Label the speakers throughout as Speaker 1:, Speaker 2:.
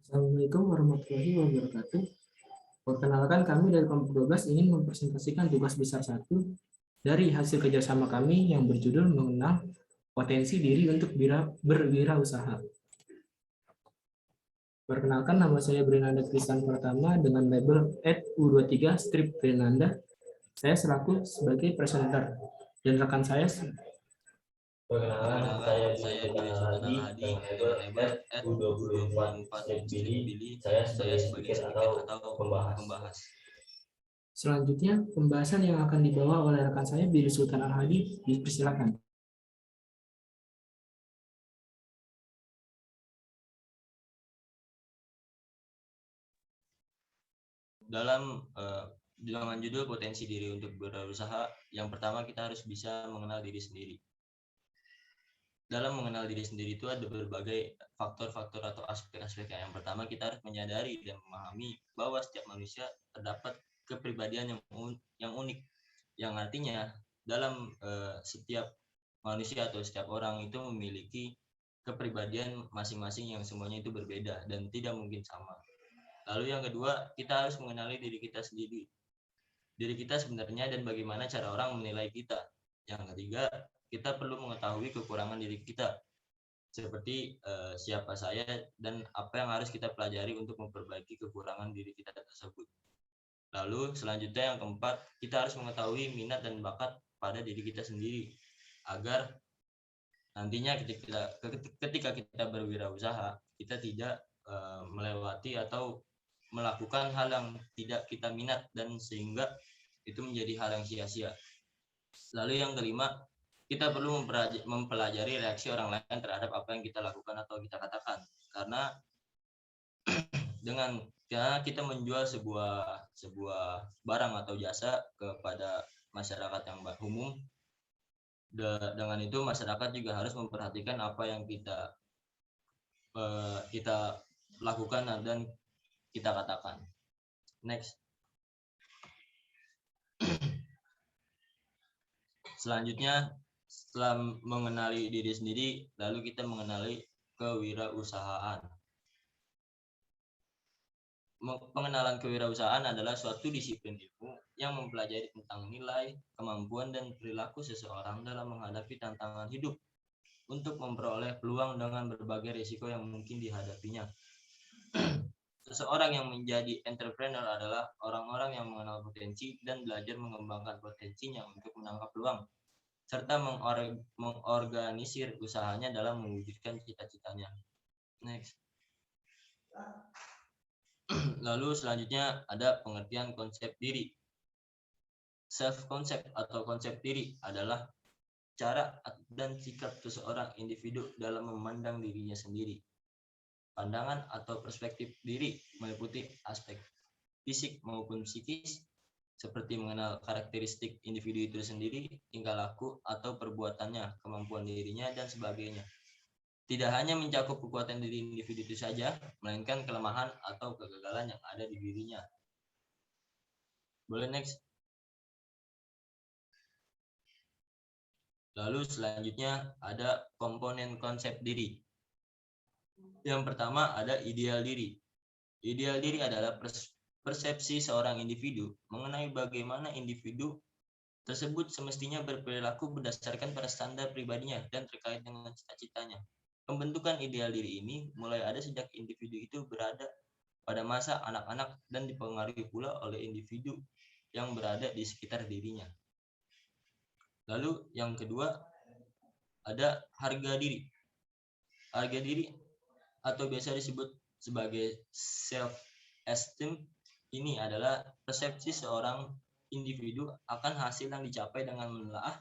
Speaker 1: Assalamualaikum warahmatullahi wabarakatuh. Perkenalkan, kami dari kelompok 12 ingin mempresentasikan tugas besar satu dari hasil kerjasama kami yang berjudul mengenal potensi diri untuk berwirausaha. Perkenalkan, nama saya Brinanda Kristan Pratama dengan label @U23 Strip Brinanda. Saya selaku sebagai presenter dan rekan saya.
Speaker 2: Perkenalkan, saya Billy Sultan Al-Hadi dengan label @U24 Strip Billy. Saya sebagai speaker atau pembahas.
Speaker 1: Selanjutnya, pembahasan yang akan dibawa oleh rekan saya Billy Sultan Al-Hadi, dipersilakan.
Speaker 2: Dengan judul potensi diri untuk berwirausaha, yang pertama kita harus bisa mengenal diri sendiri. Dalam mengenal diri sendiri itu ada berbagai faktor-faktor atau aspek-aspek. Yang pertama, kita harus menyadari dan memahami bahwa setiap manusia terdapat kepribadian yang unik, yang artinya dalam setiap manusia atau setiap orang itu memiliki kepribadian masing-masing yang semuanya itu berbeda dan tidak mungkin sama. Lalu yang kedua, kita harus mengenali diri kita sendiri, diri kita sebenarnya dan bagaimana cara orang menilai kita. Yang ketiga, kita perlu mengetahui kekurangan diri kita, seperti siapa saya dan apa yang harus kita pelajari untuk memperbaiki kekurangan diri kita tersebut. Lalu selanjutnya yang keempat, kita harus mengetahui minat dan bakat pada diri kita sendiri, agar nantinya ketika kita berwirausaha, kita tidak melewati atau melakukan hal yang tidak kita minat dan sehingga itu menjadi hal yang sia-sia. Lalu yang kelima, kita perlu mempelajari reaksi orang lain terhadap apa yang kita lakukan atau kita katakan. Karena dengan kita menjual sebuah barang atau jasa kepada masyarakat yang umum, dengan itu masyarakat juga harus memperhatikan apa yang kita lakukan dan kita katakan. Next. Selanjutnya, setelah mengenali diri sendiri, lalu kita mengenali kewirausahaan. Pengenalan kewirausahaan adalah suatu disiplin ilmu yang mempelajari tentang nilai, kemampuan, dan perilaku seseorang dalam menghadapi tantangan hidup untuk memperoleh peluang dengan berbagai risiko yang mungkin dihadapinya. Seseorang yang menjadi entrepreneur adalah orang-orang yang mengenal potensi dan belajar mengembangkan potensinya untuk menangkap peluang, serta mengorganisir usahanya dalam mewujudkan cita-citanya. Next. Lalu selanjutnya ada pengertian konsep diri. Self-concept atau konsep diri adalah cara dan sikap seseorang individu dalam memandang dirinya sendiri. Pandangan atau perspektif diri meliputi aspek fisik maupun psikis, seperti mengenal karakteristik individu itu sendiri, tingkah laku atau perbuatannya, kemampuan dirinya, dan sebagainya. Tidak hanya mencakup kekuatan diri individu itu saja, melainkan kelemahan atau kegagalan yang ada di dirinya. Boleh next. Lalu selanjutnya ada komponen konsep diri. Yang pertama ada ideal diri. Ideal diri adalah persepsi seorang individu mengenai bagaimana individu tersebut semestinya berperilaku berdasarkan pada standar pribadinya dan terkait dengan cita-citanya. Pembentukan ideal diri ini mulai ada sejak individu itu berada pada masa anak-anak dan dipengaruhi pula oleh individu yang berada di sekitar dirinya. Lalu yang kedua ada harga diri. Harga diri atau biasa disebut sebagai self-esteem ini adalah persepsi seorang individu akan hasil yang dicapai dengan menelaah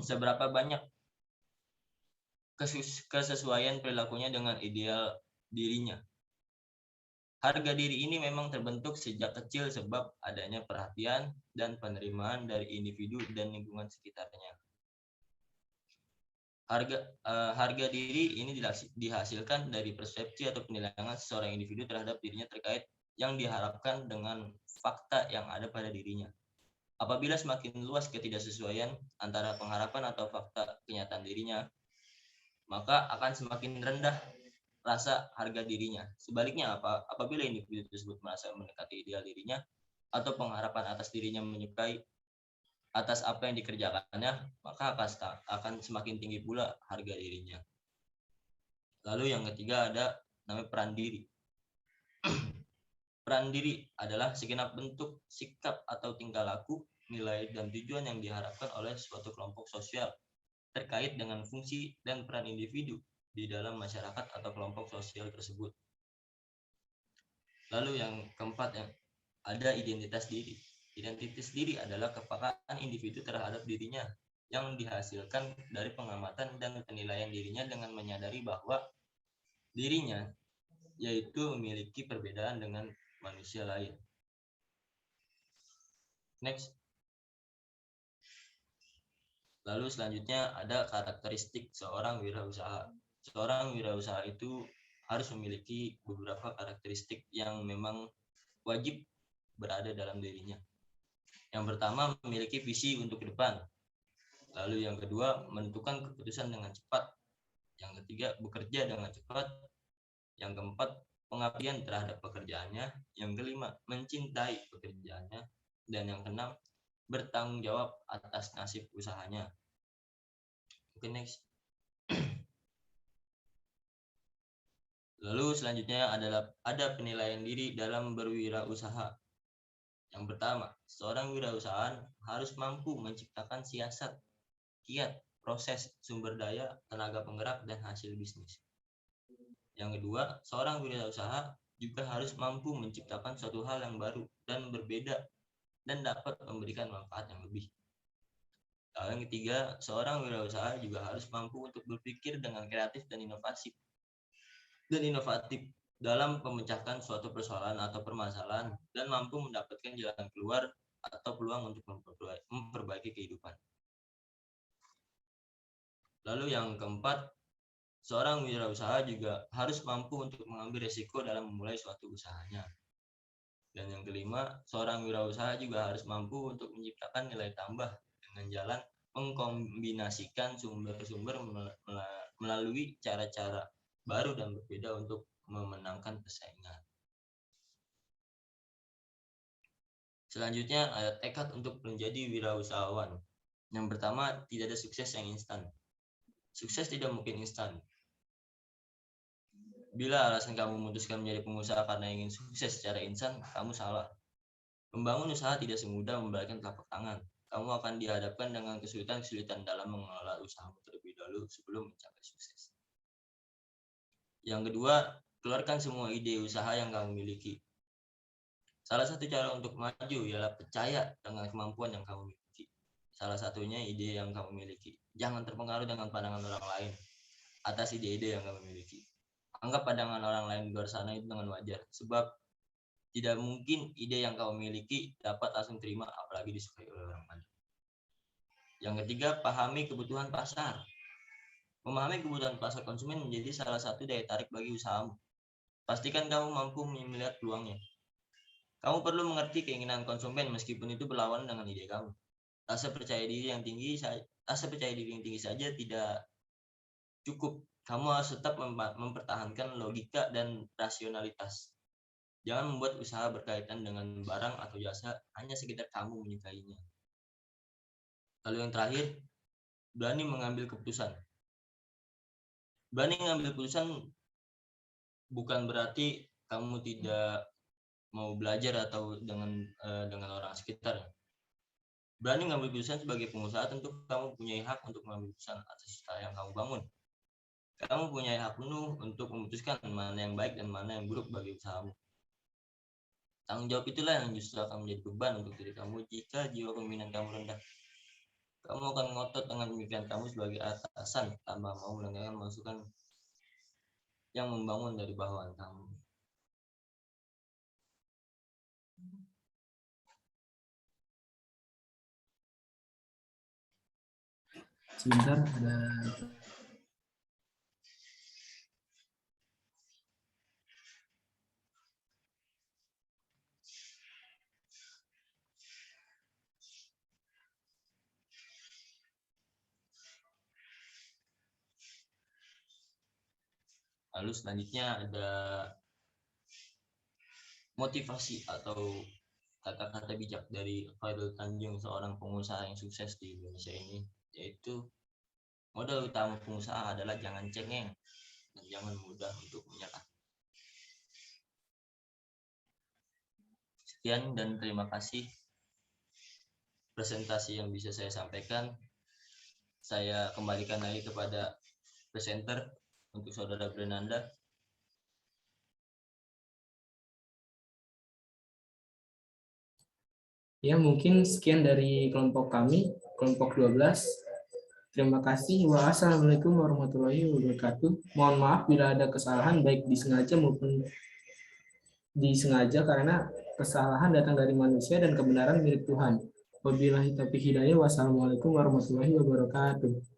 Speaker 2: seberapa banyak kesesuaian perilakunya dengan ideal dirinya. Harga diri ini memang terbentuk sejak kecil sebab adanya perhatian dan penerimaan dari individu dan lingkungan sekitarnya. Harga diri ini dihasilkan dari persepsi atau penilaian seseorang individu terhadap dirinya terkait yang diharapkan dengan fakta yang ada pada dirinya. Apabila semakin luas ketidaksesuaian antara pengharapan atau fakta kenyataan dirinya, maka akan semakin rendah rasa harga dirinya. Sebaliknya apabila individu tersebut merasa mendekati ideal dirinya atau pengharapan atas dirinya menyukai atas apa yang dikerjakannya, maka akan semakin tinggi pula harga dirinya. Lalu yang ketiga ada namanya peran diri. Peran diri adalah segenap bentuk sikap atau tingkah laku, nilai dan tujuan yang diharapkan oleh suatu kelompok sosial terkait dengan fungsi dan peran individu di dalam masyarakat atau kelompok sosial tersebut. Lalu yang keempat ada identitas diri. Identitas diri adalah kepekaan individu terhadap dirinya yang dihasilkan dari pengamatan dan penilaian dirinya dengan menyadari bahwa dirinya yaitu memiliki perbedaan dengan manusia lain. Next. Lalu selanjutnya ada karakteristik seorang wirausaha. Seorang wirausaha itu harus memiliki beberapa karakteristik yang memang wajib berada dalam dirinya. Yang pertama, memiliki visi untuk ke depan. Lalu yang kedua, menentukan keputusan dengan cepat. Yang ketiga, bekerja dengan cepat. Yang keempat, pengabdian terhadap pekerjaannya. Yang kelima, mencintai pekerjaannya. Dan yang keenam, bertanggung jawab atas nasib usahanya. Oke, next. Lalu selanjutnya ada penilaian diri dalam berwirausaha. Yang pertama, seorang wirausahaan harus mampu menciptakan siasat, kiat, proses, sumber daya, tenaga penggerak, dan hasil bisnis. Yang kedua, seorang wirausaha juga harus mampu menciptakan suatu hal yang baru dan berbeda dan dapat memberikan manfaat yang lebih. Lalu yang ketiga, seorang wirausaha juga harus mampu untuk berpikir dengan kreatif dan inovatif dalam memecahkan suatu persoalan atau permasalahan dan mampu mendapatkan jalan keluar atau peluang untuk memperbaiki kehidupan. Lalu yang keempat, seorang wirausaha juga harus mampu untuk mengambil risiko dalam memulai suatu usahanya. Dan yang kelima, seorang wirausaha juga harus mampu untuk menciptakan nilai tambah dengan jalan mengkombinasikan sumber-sumber melalui cara-cara baru dan berbeda untuk memenangkan persaingan. Selanjutnya ada tekad untuk menjadi wirausahawan. Yang pertama, tidak ada sukses yang instan. Sukses tidak mungkin instan. Bila alasan kamu memutuskan menjadi pengusaha karena ingin sukses secara instan, kamu salah. Membangun usaha tidak semudah membalikkan telapak tangan. Kamu akan dihadapkan dengan kesulitan-kesulitan dalam mengelola usahamu terlebih dahulu sebelum mencapai sukses. Yang kedua, keluarkan semua ide usaha yang kamu miliki. Salah satu cara untuk maju ialah percaya dengan kemampuan yang kamu miliki. Salah satunya ide yang kamu miliki. Jangan terpengaruh dengan pandangan orang lain atas ide-ide yang kamu miliki. Anggap pandangan orang lain di luar sana itu dengan wajar, sebab tidak mungkin ide yang kamu miliki dapat langsung terima, apalagi disukai oleh orang banyak. Yang ketiga, pahami kebutuhan pasar. Memahami kebutuhan pasar konsumen menjadi salah satu daya tarik bagi usahamu. Pastikan kamu mampu melihat peluangnya. Kamu perlu mengerti keinginan konsumen meskipun itu berlawanan dengan ide kamu. Rasa percaya diri yang tinggi saja tidak cukup. Kamu harus tetap mempertahankan logika dan rasionalitas. Jangan membuat usaha berkaitan dengan barang atau jasa hanya sekedar kamu menyukainya. Lalu yang terakhir, berani mengambil keputusan. Berani mengambil keputusan bukan berarti kamu tidak mau belajar atau dengan orang sekitar. Berani mengambil keputusan sebagai pengusaha, tentu kamu punya hak untuk mengambil keputusan atas usaha yang kamu bangun. Kamu punya hak penuh untuk memutuskan mana yang baik dan mana yang buruk bagi usahamu. Tanggung jawab itulah yang justru akan menjadi beban untuk diri kamu jika jiwa kepemimpinan kamu rendah. Kamu akan ngotot dengan pemikiran kamu sebagai atasan tanpa mau mendengarkan masukan yang membangun dari bawahan kamu.
Speaker 1: Sebentar, ada
Speaker 2: Lalu selanjutnya ada motivasi atau kata-kata bijak dari Khairul Tanjung, seorang pengusaha yang sukses di Indonesia ini, yaitu modal utama pengusaha adalah jangan cengeng dan jangan mudah untuk menyerah. Sekian dan terima kasih presentasi yang bisa saya sampaikan. Saya kembalikan lagi kepada presenter untuk saudara Brenanda.
Speaker 1: Ya, mungkin sekian dari kelompok kami, kelompok 12. Terima kasih. Wassalamualaikum warahmatullahi wabarakatuh. Mohon maaf bila ada kesalahan baik disengaja maupun disengaja, karena kesalahan datang dari manusia dan kebenaran milik Tuhan. Wabillahi taufiq hidayah. Wassalamualaikum warahmatullahi wabarakatuh.